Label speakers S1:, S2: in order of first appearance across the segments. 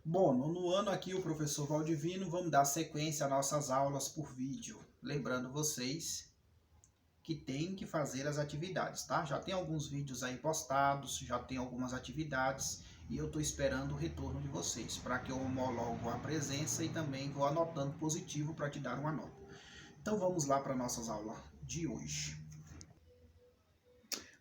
S1: Bom, no ano aqui o professor Valdivino, vamos dar sequência às nossas aulas por vídeo. Lembrando vocês que tem que fazer as atividades, tá? Já tem alguns vídeos aí postados, já tem algumas atividades e eu estou esperando o retorno de vocês para que eu homologo a presença e também vou anotando positivo para te dar uma nota. Então vamos lá para nossas aulas de hoje.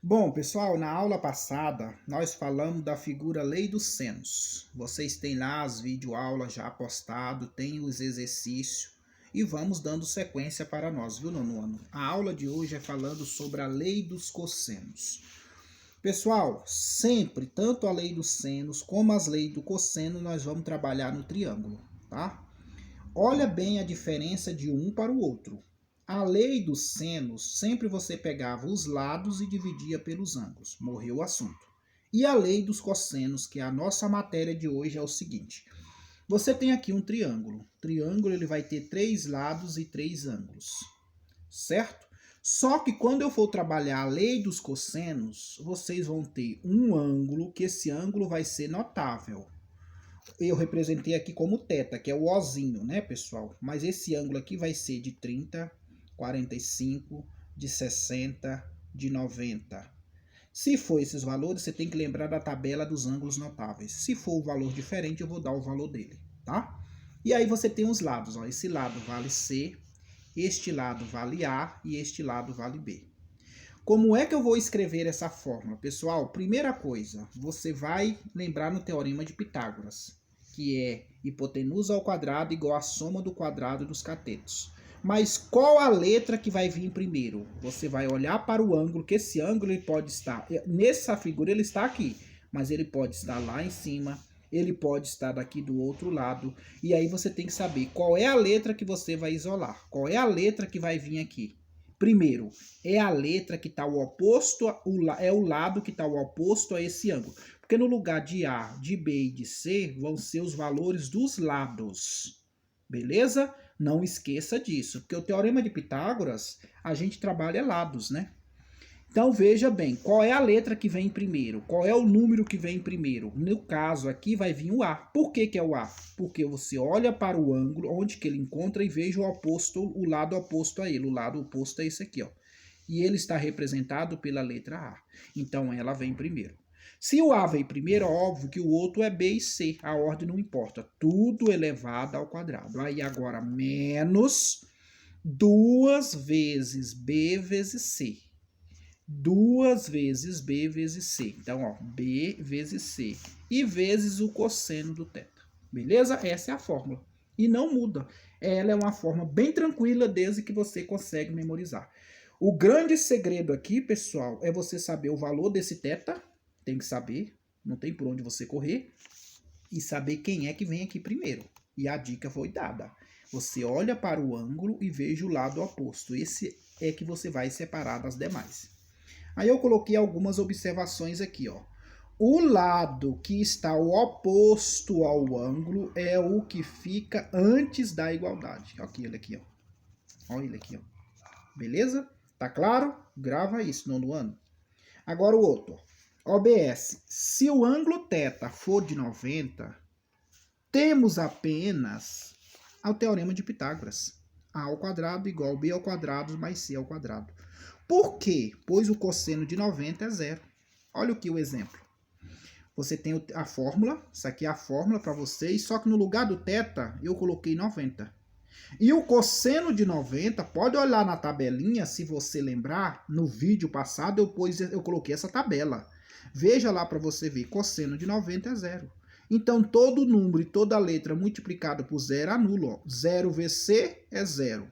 S1: Bom, pessoal, na aula passada nós falamos da figura lei dos senos. Vocês têm lá as videoaulas já postadas, tem os exercícios e vamos dando sequência para nós, viu, nono ano? A aula de hoje é falando sobre a lei dos cossenos. Pessoal, sempre, tanto a lei dos senos como as leis do cosseno, nós vamos trabalhar no triângulo, tá? Olha bem a diferença de um para o outro. A lei dos senos, sempre você pegava os lados e dividia pelos ângulos. Morreu o assunto. E a lei dos cossenos, que é a nossa matéria de hoje, é o seguinte. Você tem aqui um triângulo. O triângulo ele vai ter 3 lados e 3 ângulos. Certo? Só que quando eu for trabalhar a lei dos cossenos, vocês vão ter um ângulo, que esse ângulo vai ser notável. Eu representei aqui como θ, que é o Ozinho, né, pessoal? Mas esse ângulo aqui vai ser de 30, 45, de 60, de 90. Se for esses valores, você tem que lembrar da tabela dos ângulos notáveis. Se for o valor diferente, eu vou dar o valor dele, tá? E aí você tem os lados, ó. Esse lado vale C, este lado vale A e este lado vale B. Como é que eu vou escrever essa fórmula? Pessoal, primeira coisa, você vai lembrar no Teorema de Pitágoras, que é hipotenusa ao quadrado igual a soma do quadrado dos catetos. Mas qual a letra que vai vir primeiro? Você vai olhar para o ângulo, que esse ângulo ele pode estar... Nessa figura ele está aqui, mas ele pode estar lá em cima, ele pode estar daqui do outro lado. E aí você tem que saber qual é a letra que você vai isolar. Qual é a letra que vai vir aqui? Primeiro, é a letra que está o oposto, é o lado que está o oposto a esse ângulo. Porque no lugar de A, de B e de C, vão ser os valores dos lados. Beleza? Não esqueça disso, porque o Teorema de Pitágoras, a gente trabalha lados, né? Então veja bem, qual é a letra que vem primeiro? Qual é o número que vem primeiro? No caso aqui vai vir o A. Por que que é o A? Porque você olha para o ângulo onde que ele encontra e veja o oposto, o lado oposto a ele. O lado oposto é esse aqui, ó. E ele está representado pela letra A. Então ela vem primeiro. Se o A vem primeiro, é óbvio que o outro é B e C. A ordem não importa. Tudo elevado ao quadrado. Aí agora menos 2 vezes B vezes C. 2 vezes B vezes C. Então, ó, B vezes C. E vezes o cosseno do θ. Beleza? Essa é a fórmula. E não muda. Ela é uma forma bem tranquila desde que você consegue memorizar. O grande segredo aqui, pessoal, é você saber o valor desse θ. Tem que saber. Não tem por onde você correr. E saber quem é que vem aqui primeiro. E a dica foi dada. Você olha para o ângulo e veja o lado oposto. Esse é que você vai separar das demais. Aí eu coloquei algumas observações aqui, ó. O lado que está o oposto ao ângulo é o que fica antes da igualdade. Aqui, ele aqui, ó. Olha ele aqui, ó. Beleza? Tá claro? Grava isso, nono ano. Agora o outro, ó. OBS. Se o ângulo θ for de 90, temos apenas o Teorema de Pitágoras. A ao quadrado igual B ao quadrado mais C ao quadrado. Por quê? Pois o cosseno de 90 é zero. Olha aqui o exemplo. Você tem a fórmula, isso aqui é a fórmula para vocês, só que no lugar do θ eu coloquei 90. E o cosseno de 90, pode olhar na tabelinha, se você lembrar, no vídeo passado eu coloquei essa tabela. Veja lá para você ver, cosseno de 90 é zero. Então todo número e toda letra multiplicado por zero anula. 0 vezes C é 0.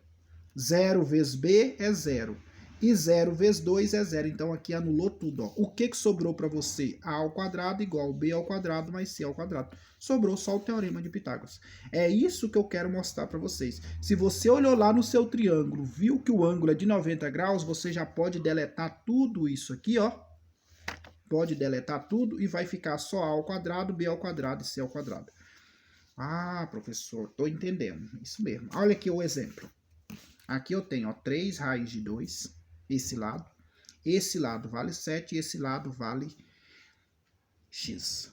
S1: 0 vezes B é 0. E 0 vezes 2 é 0. Então aqui anulou tudo. Ó. O que sobrou para você? A ao quadrado igual B ao quadrado mais C ao quadrado. Sobrou só o Teorema de Pitágoras. É isso que eu quero mostrar para vocês. Se você olhou lá no seu triângulo, viu que o ângulo é de 90 graus, você já pode deletar tudo isso aqui, ó. Pode deletar tudo e vai ficar só A ao quadrado, B ao quadrado e C ao quadrado. Ah, professor, estou entendendo. Isso mesmo. Olha aqui o exemplo. Aqui eu tenho, ó, 3 raiz de 2, esse lado vale 7 e esse lado vale x.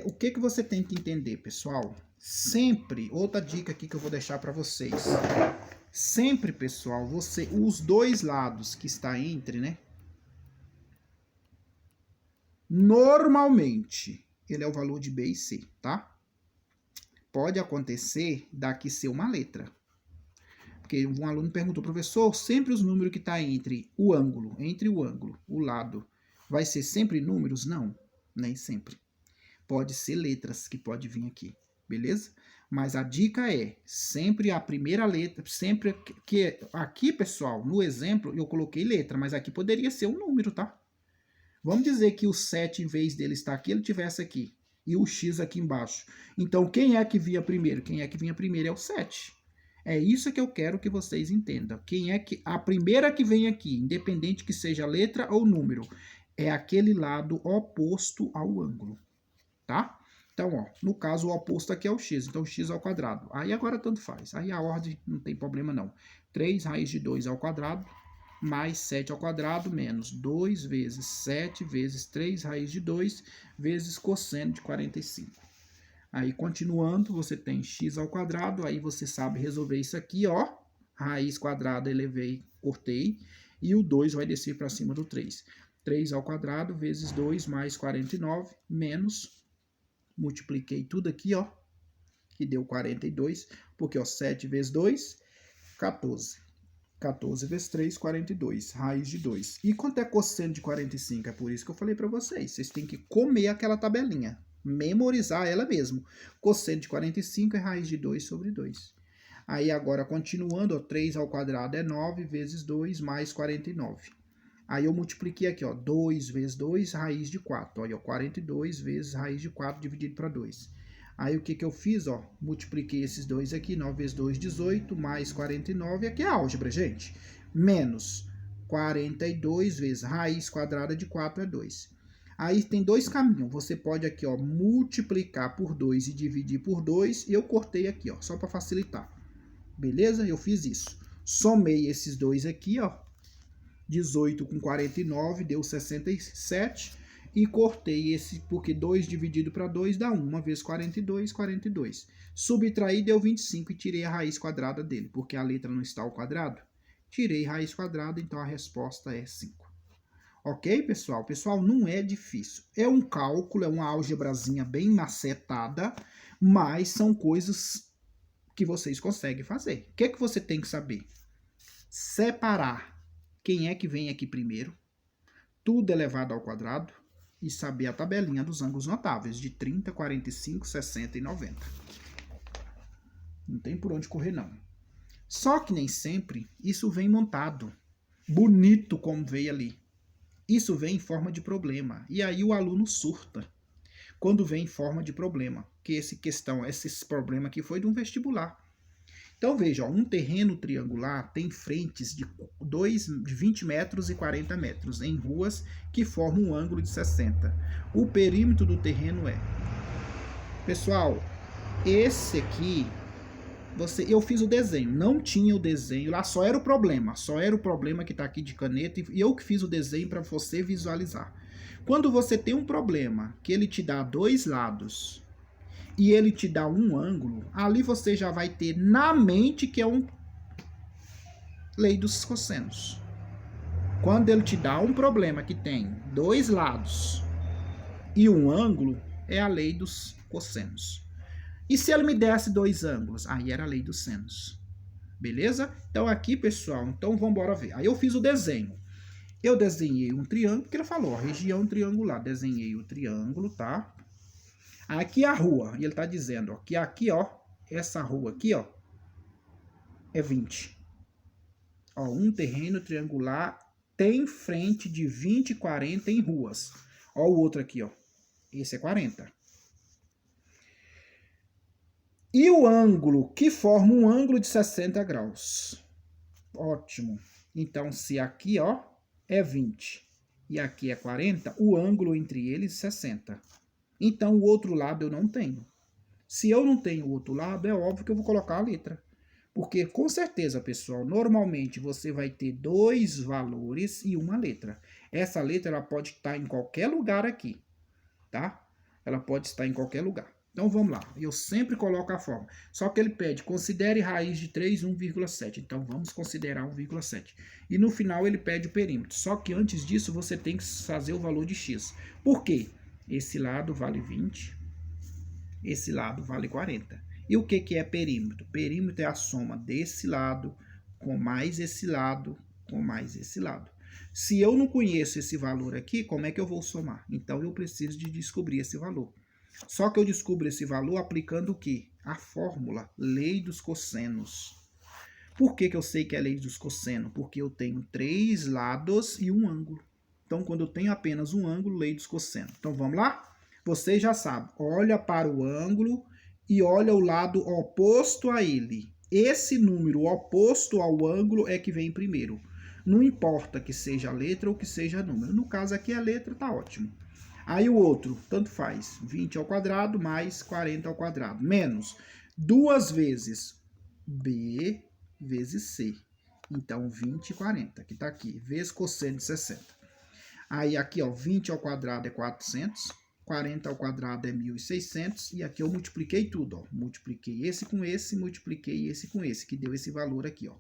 S1: O que que você tem que entender, pessoal? Sempre, outra dica aqui que eu vou deixar para vocês. Sempre, pessoal, os dois lados que está entre, né? Normalmente, ele é o valor de B e C, tá? Pode acontecer daqui ser uma letra. Porque um aluno perguntou, professor, sempre os números que está entre o ângulo, o lado, vai ser sempre números? Não, nem sempre. Pode ser letras que pode vir aqui, beleza? Mas a dica é sempre a primeira letra, sempre que aqui, pessoal, no exemplo eu coloquei letra, mas aqui poderia ser um número, tá? Vamos dizer que o 7, em vez dele estar aqui, ele tivesse aqui. E o X aqui embaixo. Então, quem é que vinha primeiro? Quem é que vinha primeiro é o 7. É isso que eu quero que vocês entendam. Quem é que a primeira que vem aqui, independente que seja letra ou número, é aquele lado oposto ao ângulo, tá? Então, ó, no caso, o oposto aqui é o x, então x ao quadrado. Aí agora tanto faz, aí a ordem não tem problema não. 3 raiz de 2 ao quadrado, mais 7 ao quadrado, menos 2 vezes 7 vezes 3 raiz de 2, vezes cosseno de 45. Aí, continuando, você tem x ao quadrado, aí você sabe resolver isso aqui, ó. Raiz quadrada, elevei, cortei, e o 2 vai descer para cima do 3. 3 ao quadrado vezes 2 mais 49, menos, multipliquei tudo aqui, ó, que deu 42, porque, ó, 7 vezes 2, 14. 14 vezes 3, 42, raiz de 2. E quanto é cosseno de 45? É por isso que eu falei para vocês. Vocês têm que comer aquela tabelinha, memorizar ela mesmo. Cosseno de 45 é raiz de 2 sobre 2. Aí agora, continuando, ó, 3 ao quadrado é 9 vezes 2 mais 49. Aí eu multipliquei aqui, ó, 2 vezes 2, raiz de 4. Olha, 42 vezes raiz de 4 dividido para 2. Aí o que que eu fiz, ó? Multipliquei esses dois aqui, 9 vezes 2, 18, mais 49, aqui é álgebra, gente. Menos 42 vezes raiz quadrada de 4 é 2. Aí tem dois caminhos. Você pode aqui, ó, multiplicar por 2 e dividir por 2. E eu cortei aqui, ó, só para facilitar. Beleza? Eu fiz isso. Somei esses dois aqui, ó. 18 com 49 deu 67. E cortei esse, porque 2 dividido para 2 dá 1. 1 vezes 42, 42. Subtraí, deu 25 e tirei a raiz quadrada dele, porque a letra não está ao quadrado. Tirei raiz quadrada, então a resposta é 5. Ok, pessoal? Pessoal, não é difícil. É um cálculo, é uma álgebrazinha bem macetada, mas são coisas que vocês conseguem fazer. O que é que você tem que saber? Separar quem é que vem aqui primeiro, tudo elevado ao quadrado, e saber a tabelinha dos ângulos notáveis, de 30, 45, 60 e 90. Não tem por onde correr, não. Só que nem sempre isso vem montado, bonito como veio ali. Isso vem em forma de problema, e aí o aluno surta quando vem em forma de problema, que esse problema aqui foi de um vestibular. Então veja, ó, um terreno triangular tem frentes de 20 metros e 40 metros em ruas que formam um ângulo de 60. O perímetro do terreno é... Pessoal, esse aqui, eu fiz o desenho, não tinha o desenho lá, só era o problema que está aqui de caneta, e eu que fiz o desenho para você visualizar. Quando você tem um problema que ele te dá dois lados e ele te dá um ângulo, ali você já vai ter na mente que é um lei dos cossenos. Quando ele te dá um problema que tem dois lados e um ângulo, é a lei dos cossenos. E se ele me desse dois ângulos? Aí era a lei dos senos. Beleza? Então aqui, pessoal, então vamos embora ver. Aí eu fiz o desenho. Eu desenhei um triângulo, que ele falou, ó, região triangular. Desenhei o triângulo, tá? Aqui a rua, e ele tá dizendo, ó, que aqui, ó, essa rua aqui, ó, é 20. Ó, um terreno triangular tem frente de 20 e 40 em ruas. Ó o outro aqui, ó. Esse é 40. E o ângulo que forma um ângulo de 60 graus. Ótimo. Então, se aqui, ó, é 20 e aqui é 40, o ângulo entre eles é 60. Então, o outro lado eu não tenho. Se eu não tenho o outro lado, é óbvio que eu vou colocar a letra. Porque, com certeza, pessoal, normalmente você vai ter dois valores e uma letra. Essa letra ela pode estar em qualquer lugar aqui, tá? Ela pode estar em qualquer lugar. Então vamos lá, eu sempre coloco a forma. Só que ele pede, considere raiz de 3, 1,7. Então vamos considerar 1,7. E no final ele pede o perímetro. Só que antes disso você tem que fazer o valor de x. Por quê? Esse lado vale 20, esse lado vale 40. E o que é perímetro? Perímetro é a soma desse lado com mais esse lado com mais esse lado. Se eu não conheço esse valor aqui, como é que eu vou somar? Então eu preciso de descobrir esse valor. Só que eu descubro esse valor aplicando o quê? A fórmula, lei dos cossenos. Por que eu sei que é lei dos cossenos? Porque eu tenho 3 lados e um ângulo. Então, quando eu tenho apenas um ângulo, lei dos cossenos. Então, vamos lá? Vocês já sabem. Olha para o ângulo e olha o lado oposto a ele. Esse número oposto ao ângulo é que vem primeiro. Não importa que seja letra ou que seja número. No caso aqui, a letra está ótimo. Aí o outro, tanto faz, 20 ao quadrado mais 40 ao quadrado, menos 2 vezes B vezes C. Então, 20 e 40, que está aqui, vezes cosseno de 60. Aí aqui, ó, 20 ao quadrado é 400, 40 ao quadrado é 1.600, e aqui eu multipliquei tudo, ó. Multipliquei esse com esse, multipliquei esse com esse, que deu esse valor aqui, ó.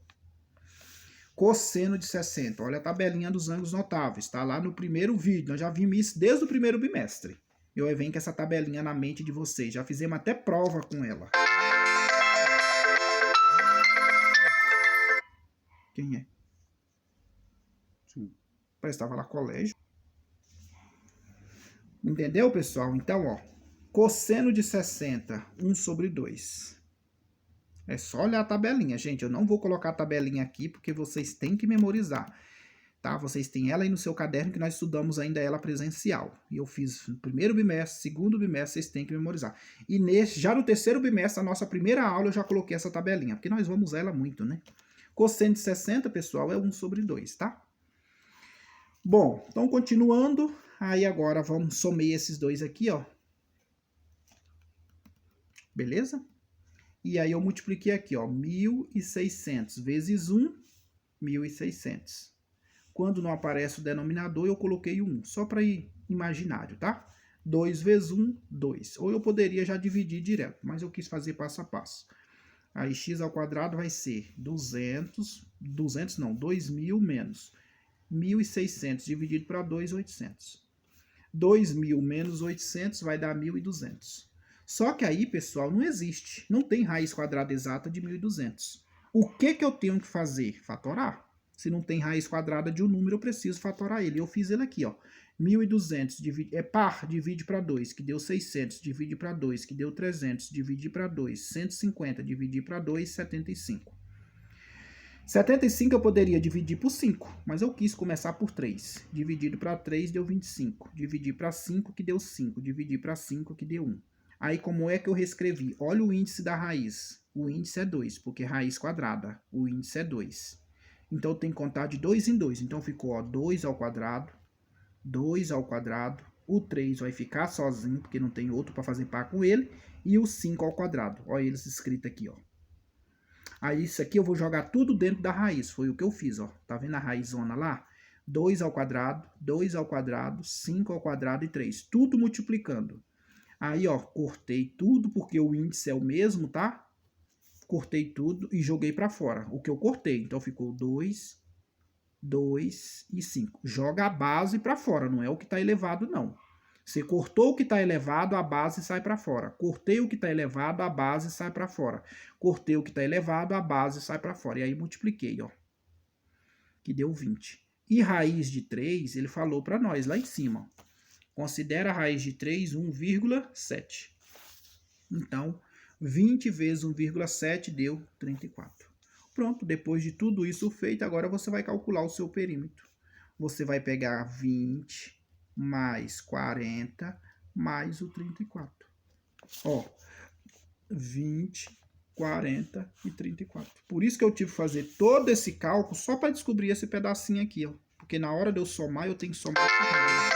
S1: Cosseno de 60, olha a tabelinha dos ângulos notáveis, tá lá no primeiro vídeo, nós já vimos isso desde o primeiro bimestre. Eu venho com essa tabelinha na mente de vocês, já fizemos até prova com ela. Quem é? Prestava lá colégio. Entendeu, pessoal? Então, ó, cosseno de 60, 1 sobre 2. É só olhar a tabelinha, gente. Eu não vou colocar a tabelinha aqui porque vocês têm que memorizar, tá? Vocês têm ela aí no seu caderno que nós estudamos ainda ela presencial. E eu fiz no primeiro bimestre, segundo bimestre, vocês têm que memorizar. E já no terceiro bimestre, a nossa primeira aula, eu já coloquei essa tabelinha, porque nós vamos usar ela muito, né? Cosseno de 60, pessoal, é 1 sobre 2, tá? Bom, então continuando, aí agora vamos somar esses dois aqui, ó. Beleza? E aí eu multipliquei aqui, ó, 1.600 vezes 1, 1.600. Quando não aparece o denominador, eu coloquei o 1, só para ir imaginário, tá? 2 vezes 1, 2. Ou eu poderia já dividir direto, mas eu quis fazer passo a passo. Aí x ao quadrado vai ser 2.000 menos 1.600 dividido para 2, 800. 2.000 menos 800 vai dar 1.200. Só que aí, pessoal, não existe. Não tem raiz quadrada exata de 1.200. O que eu tenho que fazer? Fatorar. Se não tem raiz quadrada de um número, eu preciso fatorar ele. Eu fiz ele aqui, ó. 1.200 é par, divide para 2, que deu 600, divide para 2, que deu 300, divide para 2, 150, divide para 2, 75. 75 eu poderia dividir por 5, mas eu quis começar por 3. Dividido para 3 deu 25. Dividir para 5 que deu 5. Dividir para 5 que deu 1. Aí como é que eu reescrevi? Olha o índice da raiz. O índice é 2, porque raiz quadrada. O índice é 2. Então eu tenho que contar de 2 em 2. Então ficou, ó, 2 ao quadrado, 2 ao quadrado. O 3 vai ficar sozinho, porque não tem outro para fazer par com ele. E o 5 ao quadrado. Olha eles escritos aqui, ó. Aí isso aqui eu vou jogar tudo dentro da raiz, foi o que eu fiz, ó. Tá vendo a raizona lá? 2 ao quadrado, 2 ao quadrado, 5 ao quadrado e 3. Tudo multiplicando. Aí, ó, cortei tudo porque o índice é o mesmo, tá? Cortei tudo e joguei para fora. O que eu cortei. Então ficou 2, 2 e 5. Joga a base para fora, não é o que está elevado, não. Você cortou o que está elevado, a base sai para fora. Cortei o que está elevado, a base sai para fora. Cortei o que está elevado, a base sai para fora. E aí multipliquei, ó. Que deu 20. E raiz de 3, ele falou para nós lá em cima. Considera a raiz de 3 1,7. Então, 20 vezes 1,7 deu 34. Pronto, depois de tudo isso feito, agora você vai calcular o seu perímetro. Você vai pegar 20... mais 40, mais o 34. Ó, 20, 40 e 34. Por isso que eu tive que fazer todo esse cálculo só para descobrir esse pedacinho aqui, ó. Porque na hora de eu somar, eu tenho que somar com raiz.